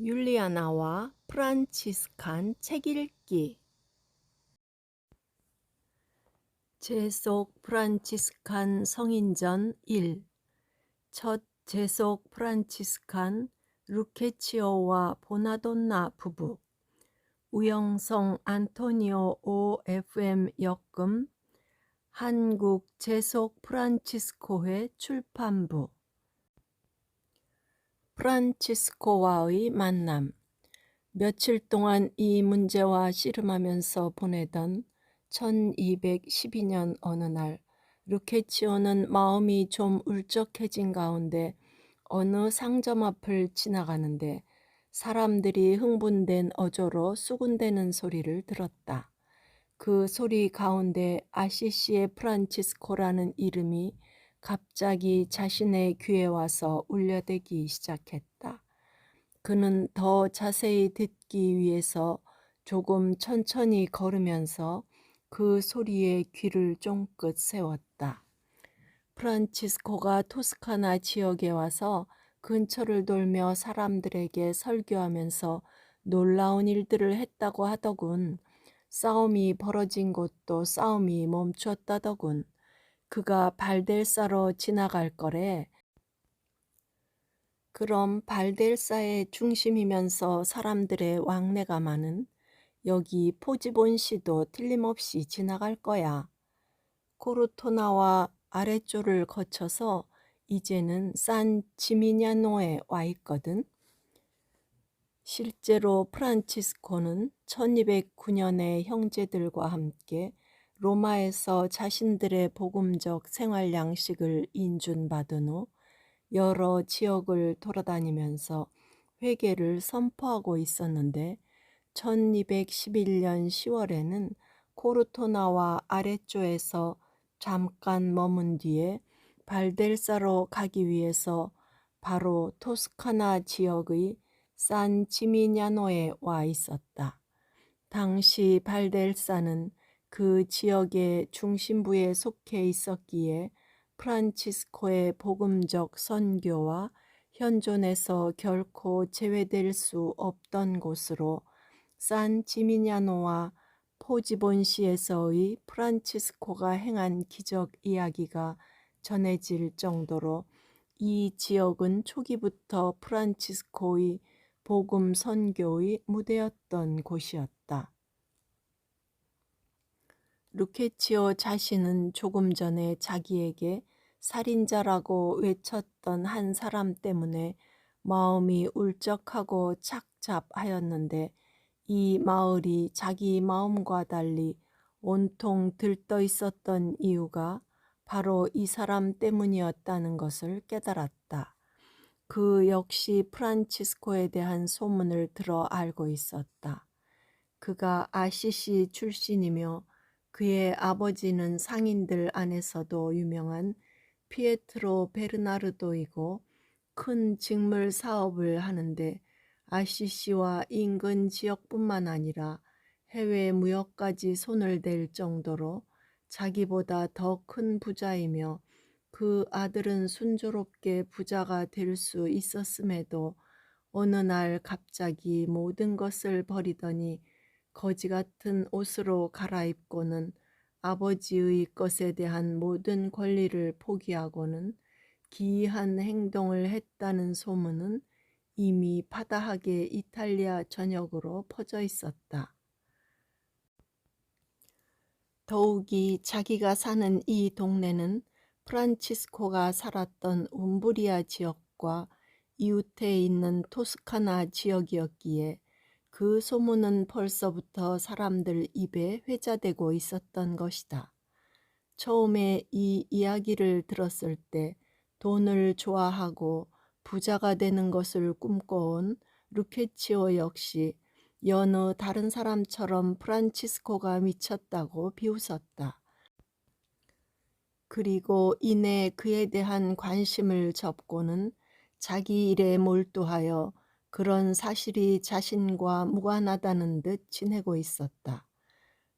율리아나와 프란치스칸 책 읽기. 제속 프란치스칸 성인전 1. 첫 제속 프란치스칸 루케치오와 보나돈나 부부. 우영성 안토니오 OFM 역금. 한국 제속 프란치스코회 출판부. 프란치스코와의 만남. 며칠 동안 이 문제와 씨름하면서 보내던 1212년 어느 날, 루케치오는 마음이 좀 울적해진 가운데 어느 상점 앞을 지나가는데 사람들이 흥분된 어조로 수군대는 소리를 들었다. 그 소리 가운데 아시시의 프란치스코라는 이름이 갑자기 자신의 귀에 와서 울려대기 시작했다. 그는 더 자세히 듣기 위해서 조금 천천히 걸으면서 그 소리에 귀를 쫑긋 세웠다. 프란치스코가 토스카나 지역에 와서 근처를 돌며 사람들에게 설교하면서 놀라운 일들을 했다고 하더군. 싸움이 벌어진 곳도 싸움이 멈추었다더군. 그가 발델사로 지나갈 거래. 그럼 발델사의 중심이면서 사람들의 왕래가 많은 여기 포지본시도 틀림없이 지나갈 거야. 코르토나와 아레쪼를 거쳐서 이제는 산 지미냐노에 와 있거든. 실제로 프란치스코는 1209년에 형제들과 함께 로마에서 자신들의 복음적 생활 양식을 인준받은 후 여러 지역을 돌아다니면서 회개를 선포하고 있었는데 1211년 10월에는 코르토나와 아레쪼에서 잠깐 머문 뒤에 발델사로 가기 위해서 바로 토스카나 지역의 산 지미냐노에 와 있었다. 당시 발델사는 그 지역의 중심부에 속해 있었기에 프란치스코의 복음적 선교와 현존에서 결코 제외될 수 없던 곳으로 산 지미냐노와 포지본시에서의 프란치스코가 행한 기적 이야기가 전해질 정도로 이 지역은 초기부터 프란치스코의 복음 선교의 무대였던 곳이었다. 루케치오 자신은 조금 전에 자기에게 살인자라고 외쳤던 한 사람 때문에 마음이 울적하고 착잡하였는데 이 마을이 자기 마음과 달리 온통 들떠 있었던 이유가 바로 이 사람 때문이었다는 것을 깨달았다. 그 역시 프란치스코에 대한 소문을 들어 알고 있었다. 그가 아시시 출신이며 그의 아버지는 상인들 안에서도 유명한 피에트로 베르나르도이고 큰 직물 사업을 하는데 아시시와 인근 지역뿐만 아니라 해외 무역까지 손을 댈 정도로 자기보다 더 큰 부자이며 그 아들은 순조롭게 부자가 될 수 있었음에도 어느 날 갑자기 모든 것을 버리더니 거지 같은 옷으로 갈아입고는 아버지의 것에 대한 모든 권리를 포기하고는 기이한 행동을 했다는 소문은 이미 파다하게 이탈리아 전역으로 퍼져 있었다. 더욱이 자기가 사는 이 동네는 프란치스코가 살았던 움브리아 지역과 이웃해 있는 토스카나 지역이었기에 그 소문은 벌써부터 사람들 입에 회자되고 있었던 것이다. 처음에 이 이야기를 들었을 때 돈을 좋아하고 부자가 되는 것을 꿈꿔온 루케치오 역시 여느 다른 사람처럼 프란치스코가 미쳤다고 비웃었다. 그리고 이내 그에 대한 관심을 접고는 자기 일에 몰두하여 그런 사실이 자신과 무관하다는 듯 지내고 있었다.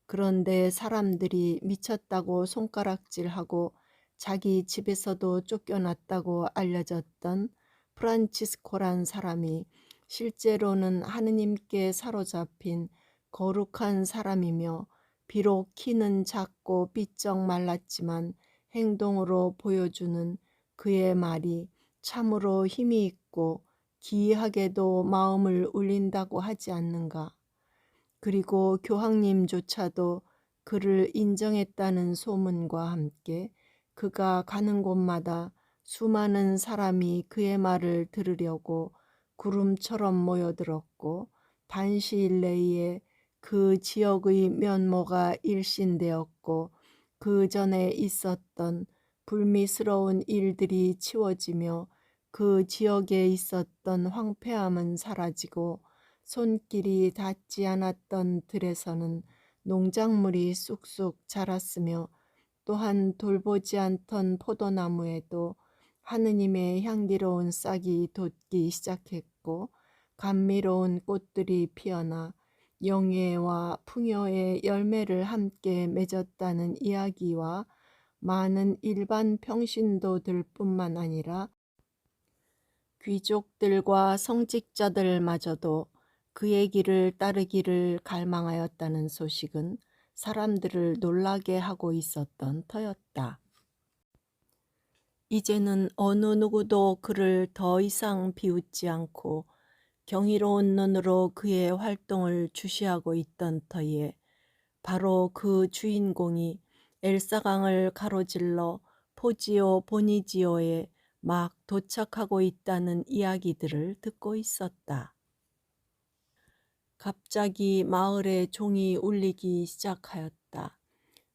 그런데 사람들이 미쳤다고 손가락질하고 자기 집에서도 쫓겨났다고 알려졌던 프란치스코란 사람이 실제로는 하느님께 사로잡힌 거룩한 사람이며 비록 키는 작고 삐쩍 말랐지만 행동으로 보여주는 그의 말이 참으로 힘이 있고 기이하게도 마음을 울린다고 하지 않는가. 그리고 교황님조차도 그를 인정했다는 소문과 함께 그가 가는 곳마다 수많은 사람이 그의 말을 들으려고 구름처럼 모여들었고 반시일 내에 그 지역의 면모가 일신되었고 그 전에 있었던 불미스러운 일들이 치워지며 그 지역에 있었던 황폐함은 사라지고 손길이 닿지 않았던 들에서는 농작물이 쑥쑥 자랐으며 또한 돌보지 않던 포도나무에도 하느님의 향기로운 싹이 돋기 시작했고 감미로운 꽃들이 피어나 영예와 풍요의 열매를 함께 맺었다는 이야기와 많은 일반 평신도들 뿐만 아니라 귀족들과 성직자들마저도 그의 길을 따르기를 갈망하였다는 소식은 사람들을 놀라게 하고 있었던 터였다. 이제는 어느 누구도 그를 더 이상 비웃지 않고 경이로운 눈으로 그의 활동을 주시하고 있던 터에 바로 그 주인공이 엘사강을 가로질러 포지오 보니지오에 막 도착하고 있다는 이야기들을 듣고 있었다. 갑자기 마을에 종이 울리기 시작하였다.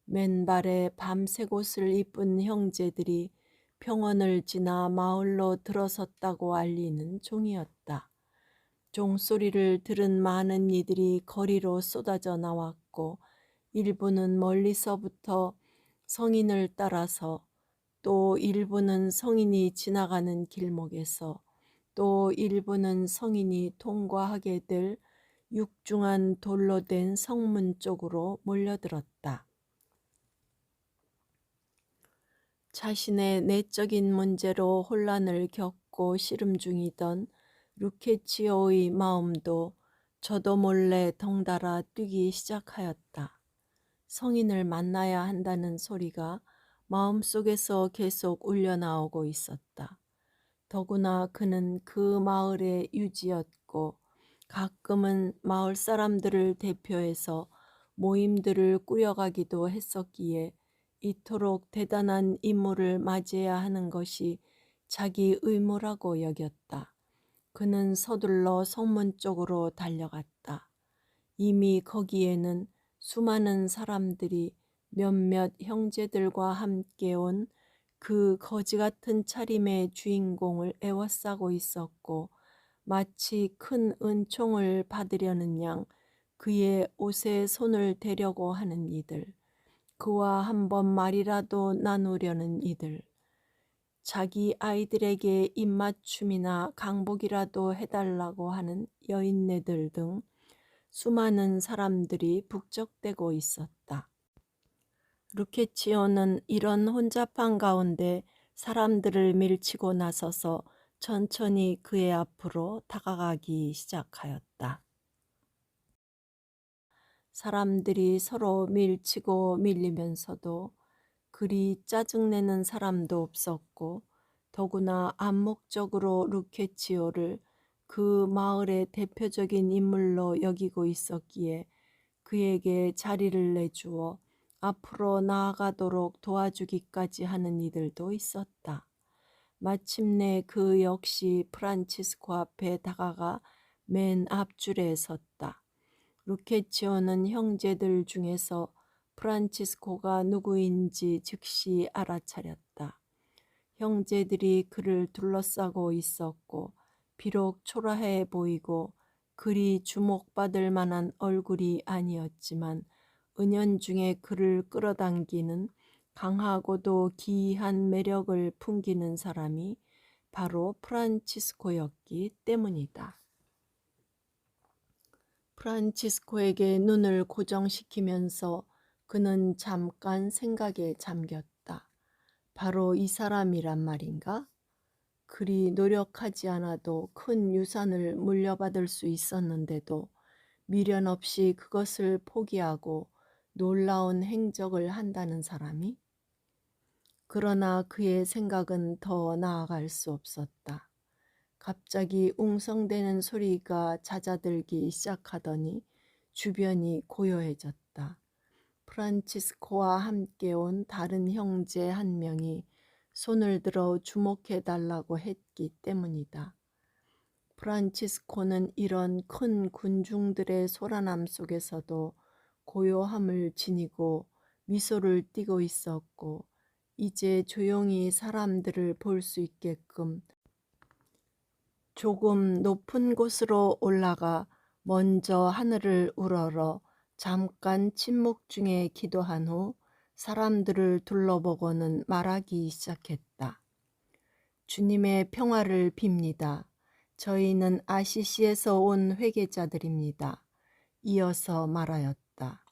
맨발에 밤색 옷을 입은 형제들이 평원을 지나 마을로 들어섰다고 알리는 종이었다. 종소리를 들은 많은 이들이 거리로 쏟아져 나왔고 일부는 멀리서부터 성인을 따라서 또 일부는 성인이 지나가는 길목에서 또 일부는 성인이 통과하게 될 육중한 돌로 된 성문 쪽으로 몰려들었다. 자신의 내적인 문제로 혼란을 겪고 씨름 중이던 루케치오의 마음도 저도 몰래 덩달아 뛰기 시작하였다. 성인을 만나야 한다는 소리가 마음속에서 계속 울려나오고 있었다. 더구나 그는 그 마을의 유지였고 가끔은 마을 사람들을 대표해서 모임들을 꾸려가기도 했었기에 이토록 대단한 임무를 맞이해야 하는 것이 자기 의무라고 여겼다. 그는 서둘러 성문 쪽으로 달려갔다. 이미 거기에는 수많은 사람들이 몇몇 형제들과 함께 온 그 거지 같은 차림의 주인공을 애워싸고 있었고 마치 큰 은총을 받으려는 양 그의 옷에 손을 대려고 하는 이들, 그와 한번 말이라도 나누려는 이들, 자기 아이들에게 입맞춤이나 강복이라도 해달라고 하는 여인네들 등 수많은 사람들이 북적대고 있었다. 루케치오는 이런 혼잡한 가운데 사람들을 밀치고 나서서 천천히 그의 앞으로 다가가기 시작하였다. 사람들이 서로 밀치고 밀리면서도 그리 짜증내는 사람도 없었고 더구나 암묵적으로 루케치오를 그 마을의 대표적인 인물로 여기고 있었기에 그에게 자리를 내주어 앞으로 나아가도록 도와주기까지 하는 이들도 있었다. 마침내 그 역시 프란치스코 앞에 다가가 맨 앞줄에 섰다. 루케치오는 형제들 중에서 프란치스코가 누구인지 즉시 알아차렸다. 형제들이 그를 둘러싸고 있었고 비록 초라해 보이고 그리 주목받을 만한 얼굴이 아니었지만 은연중에 그를 끌어당기는 강하고도 기이한 매력을 풍기는 사람이 바로 프란치스코였기 때문이다. 프란치스코에게 눈을 고정시키면서 그는 잠깐 생각에 잠겼다. 바로 이 사람이란 말인가? 그리 노력하지 않아도 큰 유산을 물려받을 수 있었는데도 미련 없이 그것을 포기하고 놀라운 행적을 한다는 사람이? 그러나 그의 생각은 더 나아갈 수 없었다. 갑자기 웅성대는 소리가 잦아들기 시작하더니 주변이 고요해졌다. 프란치스코와 함께 온 다른 형제 한 명이 손을 들어 주목해 달라고 했기 때문이다. 프란치스코는 이런 큰 군중들의 소란함 속에서도 고요함을 지니고 미소를 띠고 있었고, 이제 조용히 사람들을 볼 수 있게끔 조금 높은 곳으로 올라가 먼저 하늘을 우러러 잠깐 침묵 중에 기도한 후 사람들을 둘러보고는 말하기 시작했다. 주님의 평화를 빕니다. 저희는 아시시에서 온 회개자들입니다. 이어서 말하였다.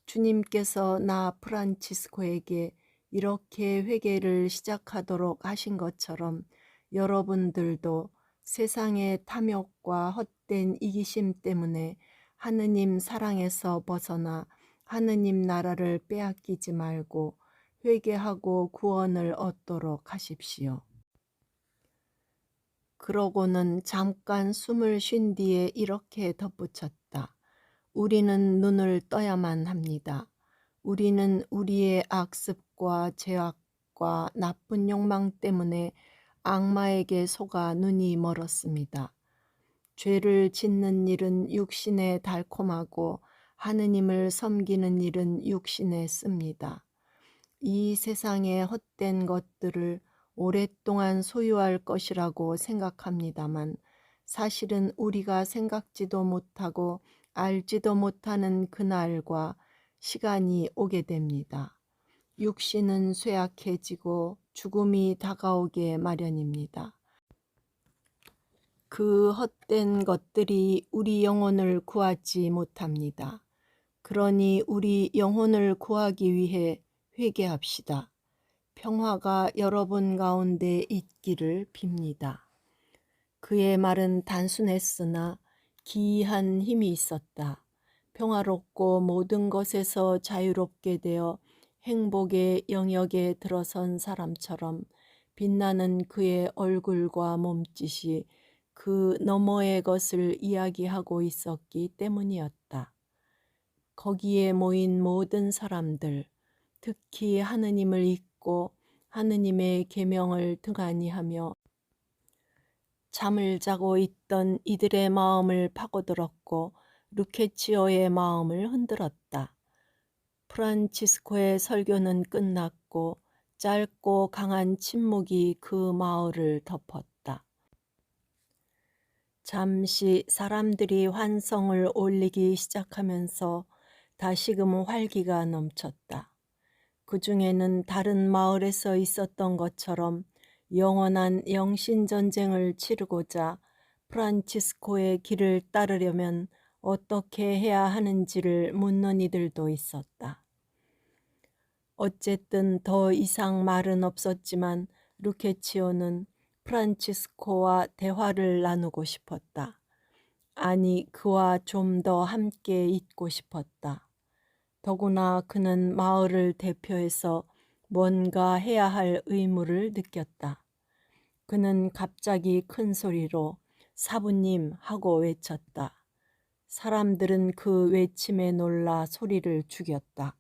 주님께서 나 프란치스코에게 이렇게 회개를 시작하도록 하신 것처럼 여러분들도 세상의 탐욕과 헛된 이기심 때문에 하느님 사랑에서 벗어나 하느님 나라를 빼앗기지 말고 회개하고 구원을 얻도록 하십시오. 그러고는 잠깐 숨을 쉰 뒤에 이렇게 덧붙였다. 우리는 눈을 떠야만 합니다. 우리는 우리의 악습과 죄악과 나쁜 욕망 때문에 악마에게 속아 눈이 멀었습니다. 죄를 짓는 일은 육신에 달콤하고 하느님을 섬기는 일은 육신에 씁니다. 이 세상의 헛된 것들을 오랫동안 소유할 것이라고 생각합니다만 사실은 우리가 생각지도 못하고 알지도 못하는 그날과 시간이 오게 됩니다. 육신은 쇠약해지고 죽음이 다가오게 마련입니다. 그 헛된 것들이 우리 영혼을 구하지 못합니다. 그러니 우리 영혼을 구하기 위해 회개합시다. 평화가 여러분 가운데 있기를 빕니다. 그의 말은 단순했으나 기이한 힘이 있었다. 평화롭고 모든 것에서 자유롭게 되어 행복의 영역에 들어선 사람처럼 빛나는 그의 얼굴과 몸짓이 그 너머의 것을 이야기하고 있었기 때문이었다. 거기에 모인 모든 사람들, 특히 하느님을 잊고 하느님의 계명을 등한히 하며 잠을 자고 있던 이들의 마음을 파고들었고 루케치오의 마음을 흔들었다. 프란치스코의 설교는 끝났고 짧고 강한 침묵이 그 마을을 덮었다. 잠시 사람들이 환성을 올리기 시작하면서 다시금 활기가 넘쳤다. 그 중에는 다른 마을에서 있었던 것처럼 영원한 영신전쟁을 치르고자 프란치스코의 길을 따르려면 어떻게 해야 하는지를 묻는 이들도 있었다. 어쨌든 더 이상 말은 없었지만 루케치오는 프란치스코와 대화를 나누고 싶었다. 아니, 그와 좀 더 함께 있고 싶었다. 더구나 그는 마을을 대표해서 뭔가 해야 할 의무를 느꼈다. 그는 갑자기 큰 소리로 사부님 하고 외쳤다. 사람들은 그 외침에 놀라 소리를 죽였다.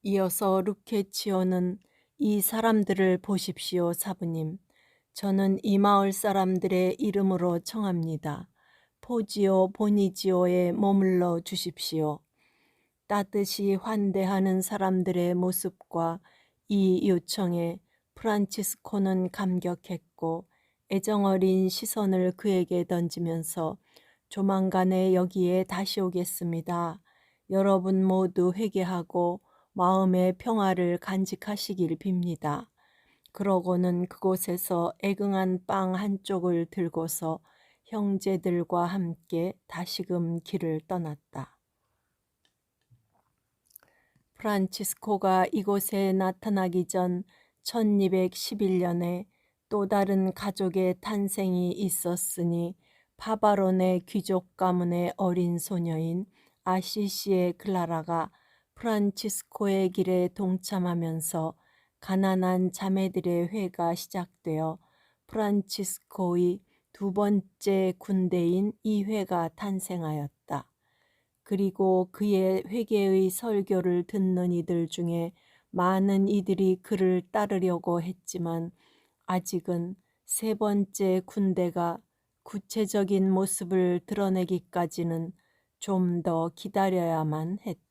이어서 루케치오는 이 사람들을 보십시오, 사부님. 저는 이 마을 사람들의 이름으로 청합니다. 포지오 보니지오에 머물러 주십시오. 따뜻이 환대하는 사람들의 모습과 이 요청에 프란치스코는 감격했고 애정어린 시선을 그에게 던지면서 조만간에 여기에 다시 오겠습니다. 여러분 모두 회개하고 마음의 평화를 간직하시길 빕니다. 그러고는 그곳에서 애긍한 빵 한 쪽을 들고서 형제들과 함께 다시금 길을 떠났다. 프란치스코가 이곳에 나타나기 전 1211년에 또 다른 가족의 탄생이 있었으니 바바론의 귀족 가문의 어린 소녀인 아시시의 클라라가 프란치스코의 길에 동참하면서 가난한 자매들의 회가 시작되어 프란치스코의 두 번째 군대인 이 회가 탄생하였다. 그리고 그의 회개의 설교를 듣는 이들 중에 많은 이들이 그를 따르려고 했지만 아직은 세 번째 군대가 구체적인 모습을 드러내기까지는 좀 더 기다려야만 했다.